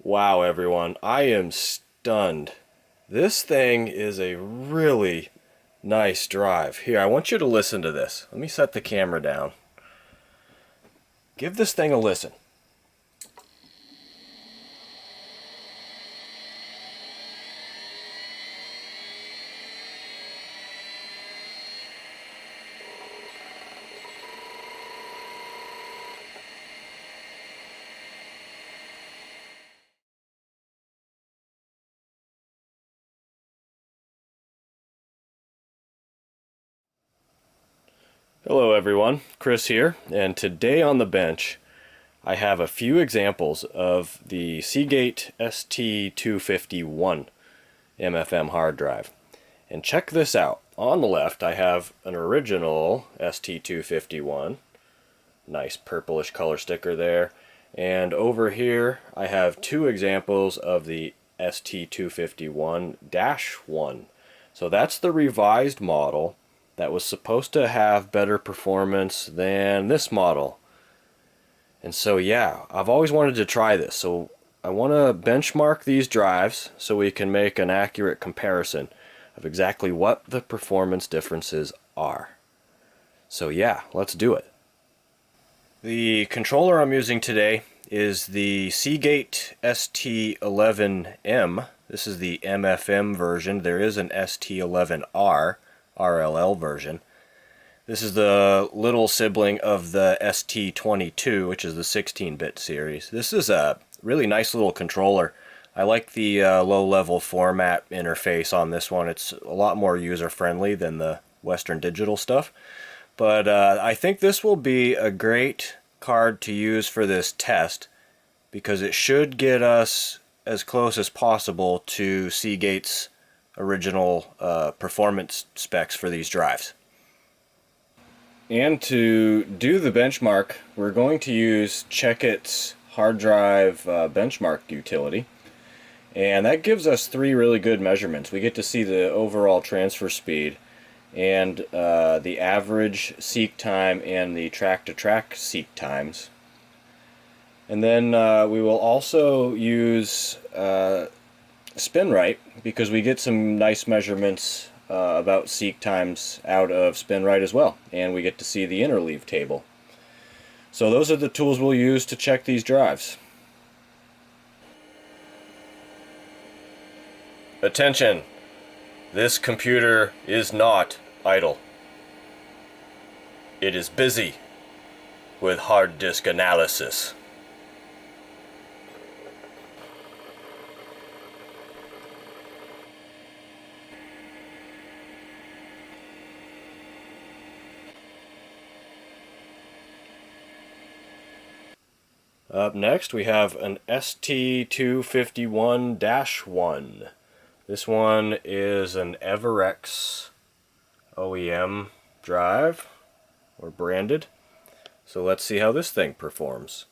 Wow, everyone, I am stunned. This thing is a really nice drive. Here, I want you to listen to this. Let me set the camera down. Give this thing a listen. Hello everyone, Chris here, and today on the bench I have a few examples of the Seagate ST-251 MFM hard drive. And check this out. On the left I have an original ST-251, nice purplish color sticker there, and over here I have two examples of the ST-251-1. So that's the revised model that was supposed to have better performance than this model. And so yeah, I've always wanted to try this, so I want to benchmark these drives so we can make an accurate comparison of exactly what the performance differences are. So yeah, let's do it. The controller I'm using today is the Seagate ST-11M. This is the MFM version. There is an ST-11R RLL version. This is the little sibling of the ST-22, which is the 16-bit series. This is a really nice little controller. I like the low-level format interface on this one. It's a lot more user-friendly than the Western Digital stuff. But I think this will be a great card to use for this test because it should get us as close as possible to Seagate's original performance specs for these drives. And to do the benchmark, we're going to use Checkit's hard drive benchmark utility. And that gives us three really good measurements. We get to see the overall transfer speed and the average seek time and the track-to-track seek times. And then we will also use SpinRite because we get some nice measurements about seek times out of SpinRite as well, and we get to see the interleave table. So those are the tools we'll use to check these drives. Attention! This computer is not idle. It is busy with hard disk analysis. Up next we have an ST-251-1. This one is an Everex OEM drive, or branded. So let's see how this thing performs.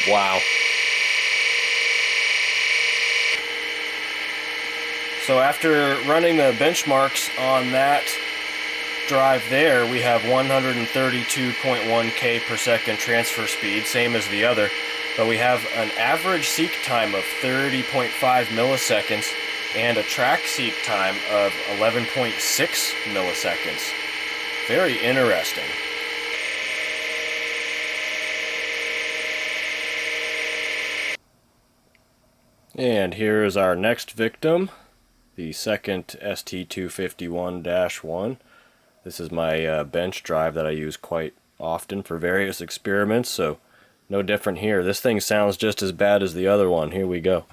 Wow. So after running the benchmarks on that drive there, we have 132.1 K per second transfer speed, same as the other, but we have an average seek time of 30.5 milliseconds and a track seek time of 11.6 milliseconds. Very interesting. And here is our next victim, the second ST-251-1. This is my bench drive that I use quite often for various experiments, so no different here. This thing sounds just as bad as the other one. Here we go.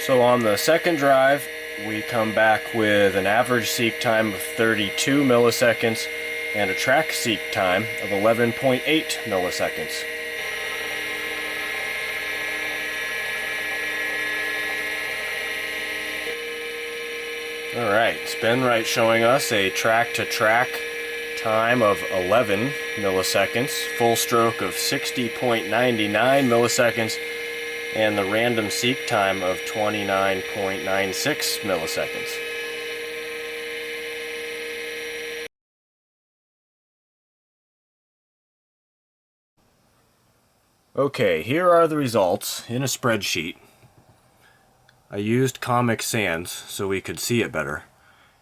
So on the second drive, we come back with an average seek time of 32 milliseconds and a track seek time of 11.8 milliseconds. Alright, spin right showing us a track-to-track time of 11 milliseconds, full stroke of 60.99 milliseconds, and the random seek time of 29.96 milliseconds. Okay, here are the results in a spreadsheet. I used Comic Sans so we could see it better.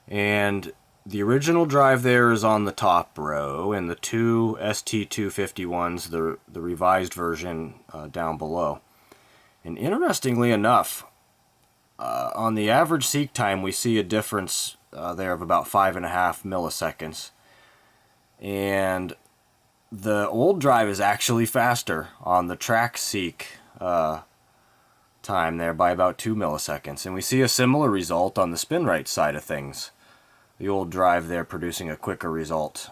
And the original drive there is on the top row, and the two ST-251s, the revised version, down below. And interestingly enough, on the average seek time, we see a difference there of about 5.5 milliseconds. And the old drive is actually faster on the track seek time there by about 2 milliseconds. And we see a similar result on the spin right side of things. The old drive there producing a quicker result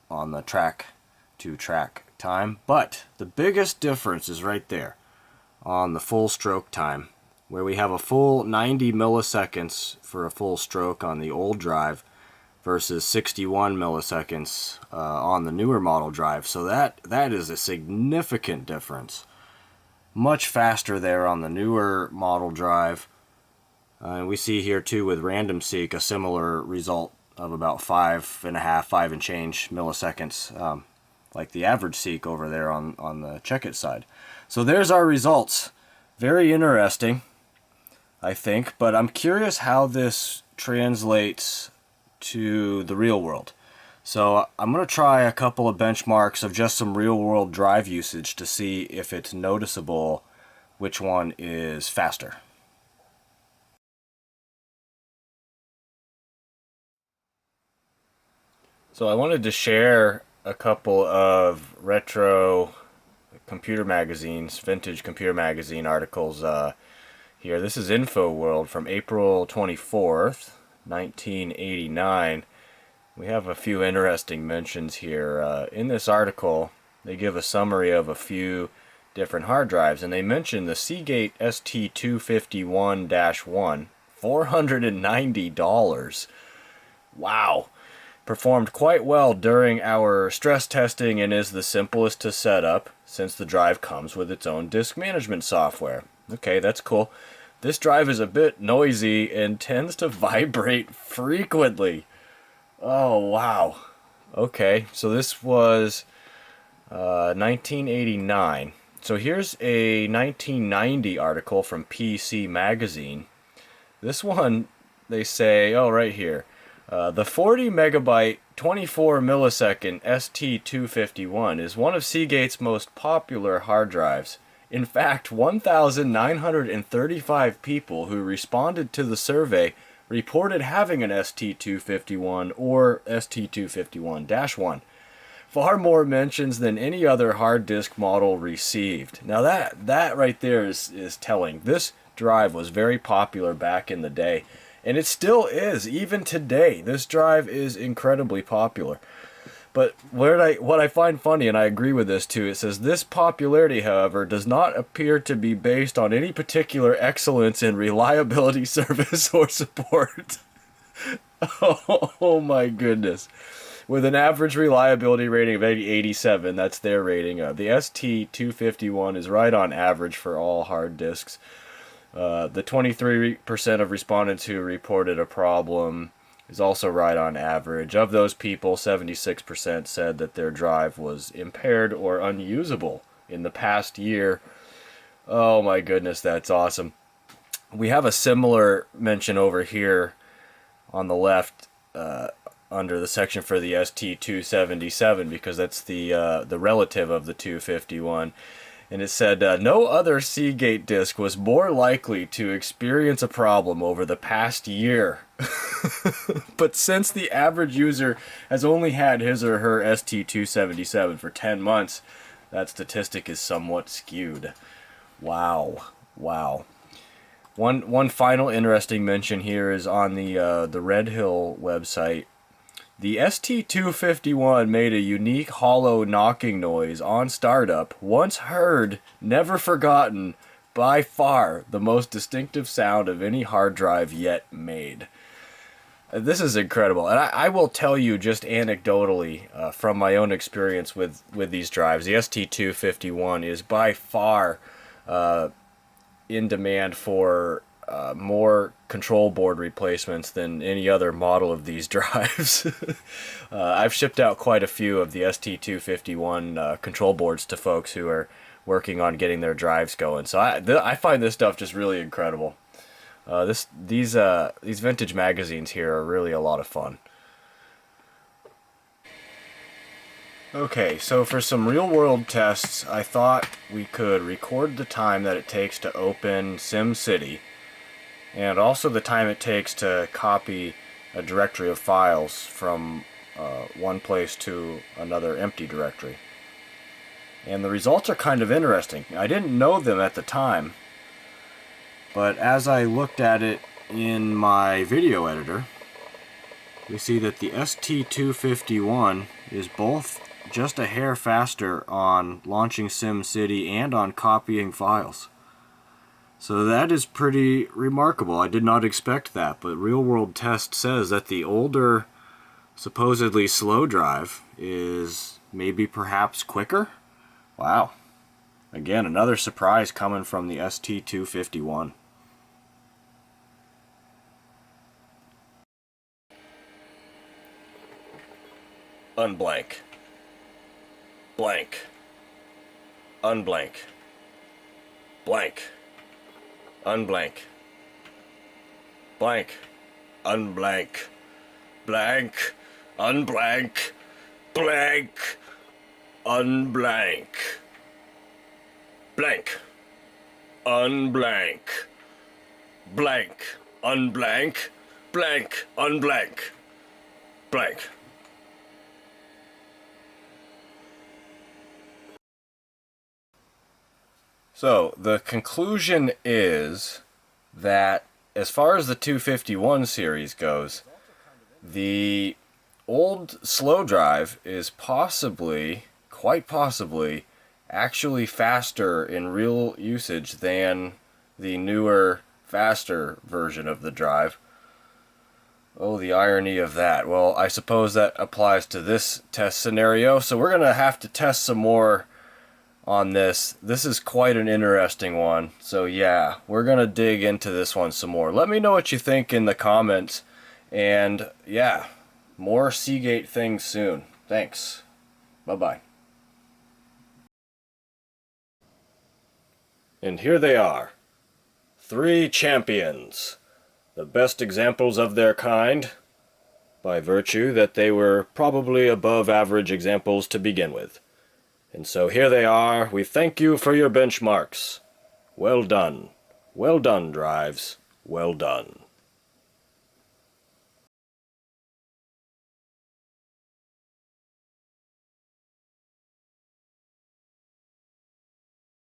on the track-to-track time. But the biggest difference is right there on the full stroke time, where we have a full 90 milliseconds for a full stroke on the old drive versus 61 milliseconds on the newer model drive. So that is a significant difference. Much faster there on the newer model drive. And we see here too with random seek a similar result of about 5 and change milliseconds, like the average seek over there on the check it side. So there's our results. Very interesting, I think, but I'm curious how this translates to the real world. So I'm going to try a couple of benchmarks of just some real world drive usage to see if it's noticeable which one is faster. So I wanted to share a couple of retro computer magazines, vintage computer magazine articles here. This is InfoWorld from April 24th, 1989. We have a few interesting mentions here. In this article, they give a summary of a few different hard drives, and they mention the Seagate ST-251-1, $490. Wow. Performed quite well during our stress testing and is the simplest to set up since the drive comes with its own disk management software. Okay, that's cool. This drive is a bit noisy and tends to vibrate frequently. Oh, wow. Okay, so this was 1989. So here's a 1990 article from PC Magazine. This one, they say, oh, right here. The 40 megabyte, 24 millisecond ST-251 is one of Seagate's most popular hard drives. In fact, 1,935 people who responded to the survey reported having an ST-251 or ST-251-1. Far more mentions than any other hard disk model received. Now that right there is telling. This drive was very popular back in the day, and it still is, even today. This drive is incredibly popular. But what I find funny, and I agree with this too, it says, this popularity, however, does not appear to be based on any particular excellence in reliability, service, or support. Oh my goodness. With an average reliability rating of 87, that's their rating. The ST-251 is right on average for all hard disks. The 23% of respondents who reported a problem is also right on average. Of those people, 76% said that their drive was impaired or unusable in the past year. Oh my goodness, that's awesome. We have a similar mention over here on the left under the section for the ST-277, because that's the relative of the 251. And it said, no other Seagate disk was more likely to experience a problem over the past year. But since the average user has only had his or her ST-277 for 10 months, that statistic is somewhat skewed. Wow. Wow. One final interesting mention here is on the Red Hill website. The ST-251 made a unique hollow knocking noise on startup, once heard, never forgotten, by far the most distinctive sound of any hard drive yet made. This is incredible, and I will tell you just anecdotally from my own experience with these drives, the ST-251 is by far in demand for more control board replacements than any other model of these drives. I've shipped out quite a few of the ST-251 control boards to folks who are working on getting their drives going. So I find this stuff just really incredible. These vintage magazines here are really a lot of fun. Okay, so for some real-world tests, I thought we could record the time that it takes to open SimCity, and also the time it takes to copy a directory of files from one place to another empty directory. And the results are kind of interesting. I didn't know them at the time, but as I looked at it in my video editor, we see that the ST-251 is both just a hair faster on launching SimCity and on copying files. So that is pretty remarkable. I did not expect that, but real-world test says that the older, supposedly slow drive is maybe perhaps quicker? Wow. Again, another surprise coming from the ST-251. Unblank. Blank. Unblank. Blank. Unblank. Blank. Unblank. Blank. Unblank. Blank. Unblank. Blank. Unblank. Blank. Unblank. Blank. Unblank. Blank. So, the conclusion is that, as far as the 251 series goes, the old slow drive is possibly, quite possibly, actually faster in real usage than the newer, faster version of the drive. Oh, the irony of that. Well, I suppose that applies to this test scenario, so we're going to have to test some more on this. This is quite an interesting one. So yeah, we're gonna dig into this one some more. Let me know what you think in the comments, and yeah, more Seagate things soon. Thanks. Bye-bye. And here they are. 3 champions. The best examples of their kind, by virtue that they were probably above average examples to begin with. And so here they are. We thank you for your benchmarks. Well done. Well done, drives. Well done.